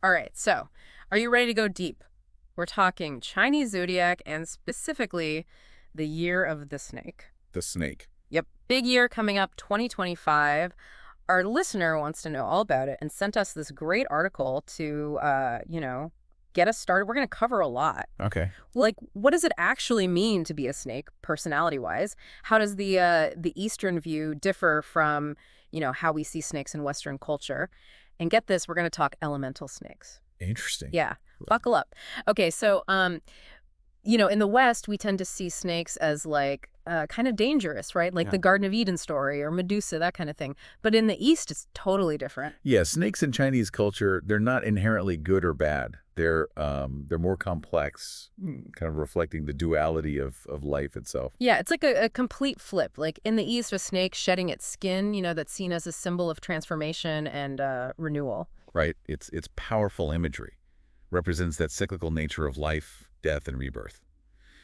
All right, so are you ready to go deep? We're talking Chinese zodiac and specifically the year of the snake. The snake. Yep, big year coming up 2025. Our listener wants to know all about it and sent us this great article to, get us started. We're going to cover a lot. Okay. Like, what does it actually mean to be a snake, personality-wise? How does the Eastern view differ from, how we see snakes in Western culture? And get this, we're going to talk elemental snakes. Interesting. Yeah, buckle up. Okay, so in the West, we tend to see snakes as like kind of dangerous, right? Like Yeah. the Garden of Eden story or Medusa, that kind of thing. But in the East, it's totally different. Yeah, snakes in Chinese culture, they're not inherently good or bad. They're more complex, kind of reflecting the duality of life itself. Yeah, it's like a complete flip. Like in the East, a snake shedding its skin, that's seen as a symbol of transformation and renewal. Right? It's powerful imagery. Represents that cyclical nature of life, death, and rebirth.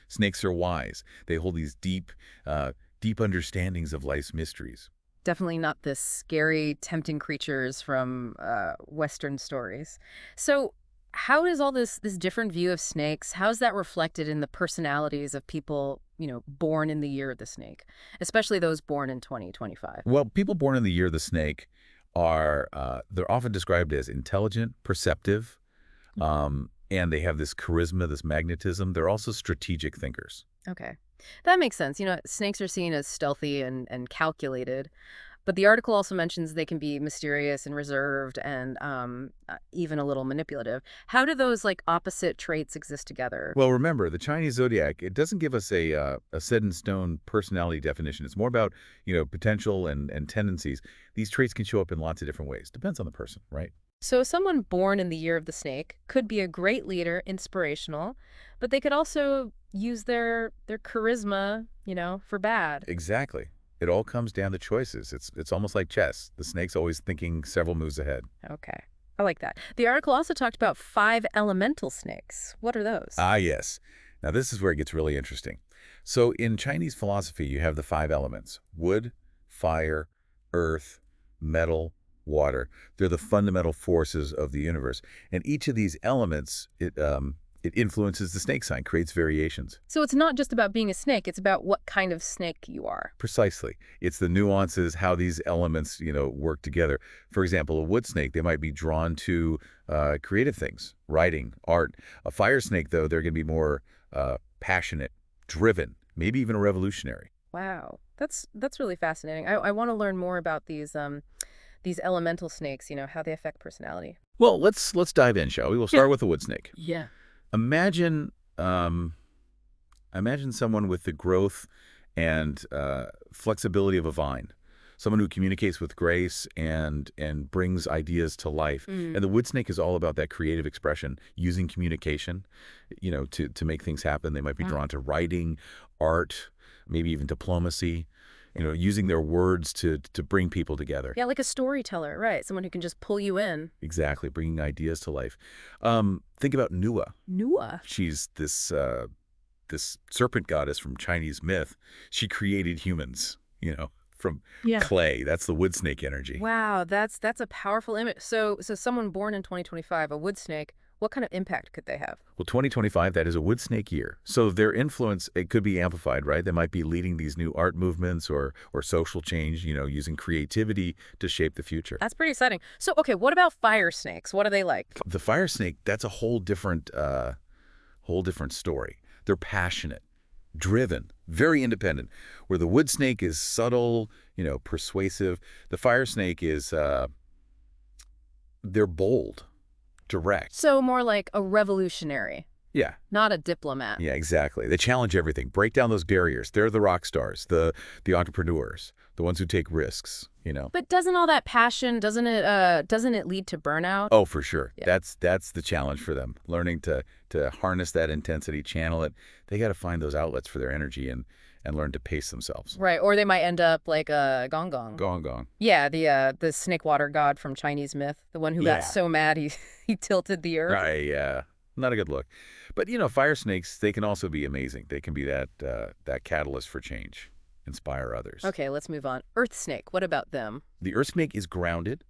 Snakes are wise. They hold these deep understandings of life's mysteries. Definitely not the scary, tempting creatures from Western stories. So, how is all this different view of snakes? How is that reflected in the personalities of people, born in the year of the snake, especially those born in 2025? Well, people born in the year of the snake are they're often described as intelligent, perceptive, and they have this charisma, this magnetism. They're also strategic thinkers. Okay. That makes sense. Snakes are seen as stealthy and calculated, but the article also mentions they can be mysterious and reserved and even a little manipulative. How do those like opposite traits exist together? Well, remember, the Chinese zodiac, it doesn't give us a set-in-stone personality definition. It's more about, potential and tendencies. These traits can show up in lots of different ways. Depends on the person, right? So someone born in the year of the snake could be a great leader, inspirational, but they could also use their charisma, for bad. Exactly. It all comes down to choices. It's almost like chess. The snake's always thinking several moves ahead. Okay. I like that. The article also talked about 5 elemental snakes. What are those? Ah, yes. Now, this is where it gets really interesting. So in Chinese philosophy, you have the 5 elements: wood, fire, earth, metal, water. They're the fundamental forces of the universe. And each of these elements, it influences the snake sign, creates variations. So it's not just about being a snake, it's about what kind of snake you are. Precisely. It's the nuances, how these elements, work together. For example, a wood snake, they might be drawn to creative things, writing, art. A fire snake, though, they're going to be more passionate, driven, maybe even a revolutionary. Wow. That's really fascinating. I want to learn more about these elemental snakes, how they affect personality. Well, let's dive in, shall we? We'll start with the wood snake. Yeah. Imagine, imagine someone with the growth and flexibility of a vine, someone who communicates with grace and brings ideas to life. And the wood snake is all about that creative expression, using communication, to make things happen. They might be drawn to writing, art, maybe even diplomacy. Using their words to bring people together. Yeah, like a storyteller, right? Someone who can just pull you in. Exactly, bringing ideas to life. Think about Nua. Nua. She's this serpent goddess from Chinese myth. She created humans, from Yeah. clay. That's the wood snake energy. Wow, that's a powerful image. So someone born in 2025, a wood snake, what kind of impact could they have? Well, 2025, that is a wood snake year. So their influence, it could be amplified, right? They might be leading these new art movements or social change, using creativity to shape the future. That's pretty exciting. So, okay, what about fire snakes? What are they like? The fire snake, that's a whole different story. They're passionate, driven, very independent. Where the wood snake is subtle, persuasive. The fire snake is, they're bold, direct. So more like a revolutionary, Yeah. not a diplomat. Yeah, exactly. They challenge everything, break down those barriers. They're the rock stars, the entrepreneurs, the ones who take risks. But doesn't all that passion, doesn't it lead to burnout? Oh, for sure. Yeah. That's the challenge for them. Learning to harness that intensity, channel it. They got to find those outlets for their energy and learn to pace themselves. Right, or they might end up like a gong gong. Gone. Yeah, the snake water god from Chinese myth, the one who Yeah. got so mad he tilted the earth. Right, yeah. Not a good look. But, fire snakes, they can also be amazing. They can be that catalyst for change, inspire others. Okay, let's move on. Earth snake, what about them? The earth snake is grounded,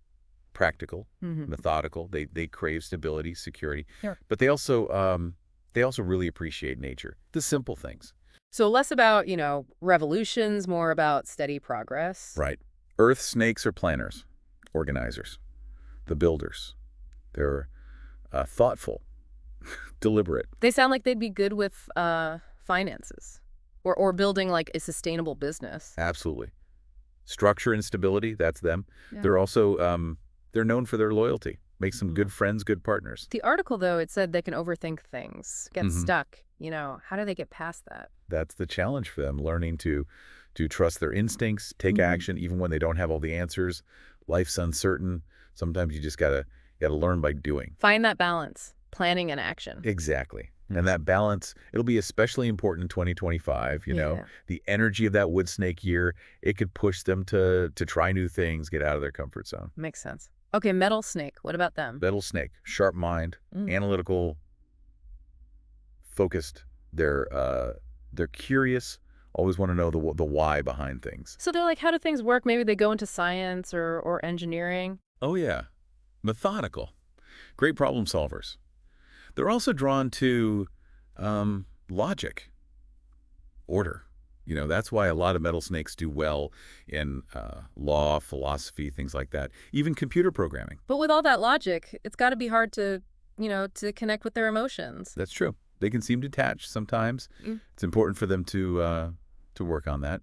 practical, Hmm. methodical. They crave stability, security, Sure. but they also really appreciate nature, the simple things. So less about, revolutions, more about steady progress. Right. Earth snakes are planners, organizers, the builders. They're thoughtful, deliberate. They sound like they'd be good with finances or building like a sustainable business. Absolutely. Structure and stability, that's them. Yeah. They're also they're known for their loyalty. Makes them good friends, good partners. The article, though, it said they can overthink things, get Hmm. stuck. How do they get past that? That's the challenge for them, learning to trust their instincts, take Hmm. action even when they don't have all the answers. Life's uncertain. Sometimes you just gotta learn by doing. Find that balance, planning and action. Exactly. And that balance, it'll be especially important in 2025, Yeah. the energy of that wood snake year, it could push them to try new things, get out of their comfort zone. Makes sense. Okay, metal snake. What about them? Metal snake, sharp mind, Mm. analytical, focused. They're curious, always want to know the why behind things. So they're like, how do things work? Maybe they go into science or engineering. Oh yeah, methodical, great problem solvers. They're also drawn to logic, order. That's why a lot of metal snakes do well in law, philosophy, things like that. Even computer programming. But with all that logic, it's got to be hard to connect with their emotions. That's true. They can seem detached sometimes. Mm. It's important for them to work on that,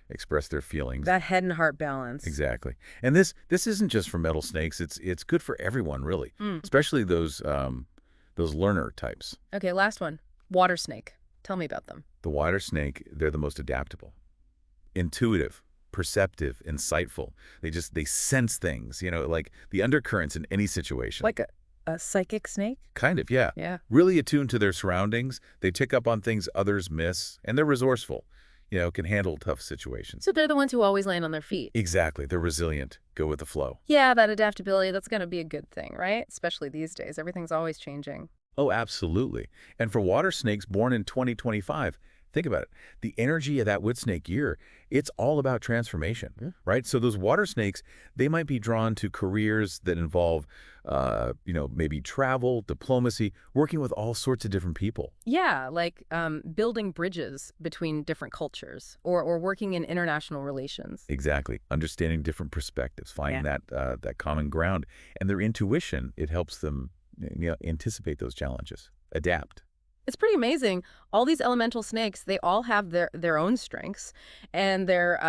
express their feelings. That head and heart balance. Exactly. And this isn't just for metal snakes. It's good for everyone, really, Mm. especially those learner types. Okay, last one. Water snake. Tell me about them. The water snake, they're the most adaptable, intuitive, perceptive, insightful. They sense things, like the undercurrents in any situation. Like a psychic snake? Kind of, yeah. Yeah. Really attuned to their surroundings. They pick up on things others miss, and they're resourceful, can handle tough situations. So they're the ones who always land on their feet. Exactly. They're resilient. Go with the flow. Yeah, that adaptability, that's going to be a good thing, right? Especially these days. Everything's always changing. Oh, absolutely. And for water snakes born in 2025, think about it. The energy of that wood snake year, it's all about transformation, right? So those water snakes, they might be drawn to careers that involve, maybe travel, diplomacy, working with all sorts of different people. Yeah, like building bridges between different cultures or working in international relations. Exactly. Understanding different perspectives, finding that common ground. And their intuition, it helps them anticipate those challenges, adapt. It's pretty amazing. All these elemental snakes, they all have their own strengths and their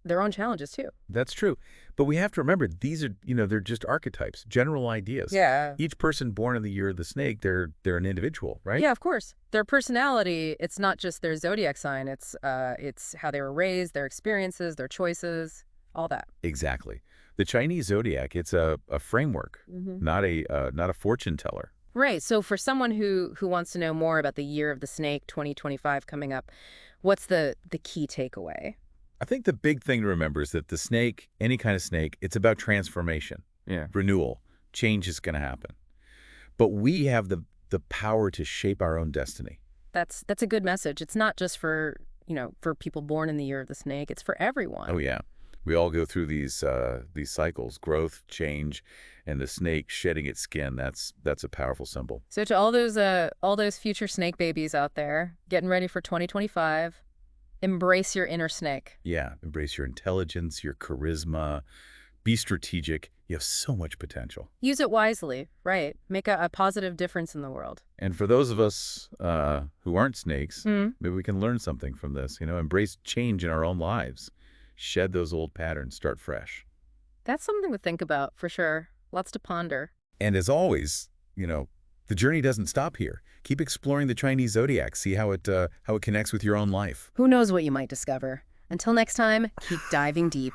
own challenges too. That's true. But we have to remember, these are, they're just archetypes, general ideas. Yeah. Each person born in the year of the snake, they're an individual, right? Yeah, of course. Their personality, it's not just their zodiac sign. It's how they were raised, their experiences, their choices, all that. Exactly. The Chinese zodiac, it's a framework, not a fortune teller. Right. So for someone who wants to know more about the year of the snake 2025 coming up, what's the key takeaway? I think the big thing to remember is that the snake, any kind of snake, it's about transformation, renewal, change is going to happen. But we have the power to shape our own destiny. That's a good message. It's not just for people born in the year of the snake. It's for everyone. Oh yeah. We all go through these cycles, growth, change, and the snake shedding its skin. That's a powerful symbol. So to all those future snake babies out there getting ready for 2025, embrace your inner snake. Yeah, embrace your intelligence, your charisma, be strategic. You have so much potential. Use it wisely, right? Make a positive difference in the world. And for those of us who aren't snakes, Mm. maybe we can learn something from this. Embrace change in our own lives. Shed those old patterns, start fresh. That's something to think about, for sure. Lots to ponder. And as always, the journey doesn't stop here. Keep exploring the Chinese zodiac. See how it connects with your own life. Who knows what you might discover? Until next time, keep diving deep.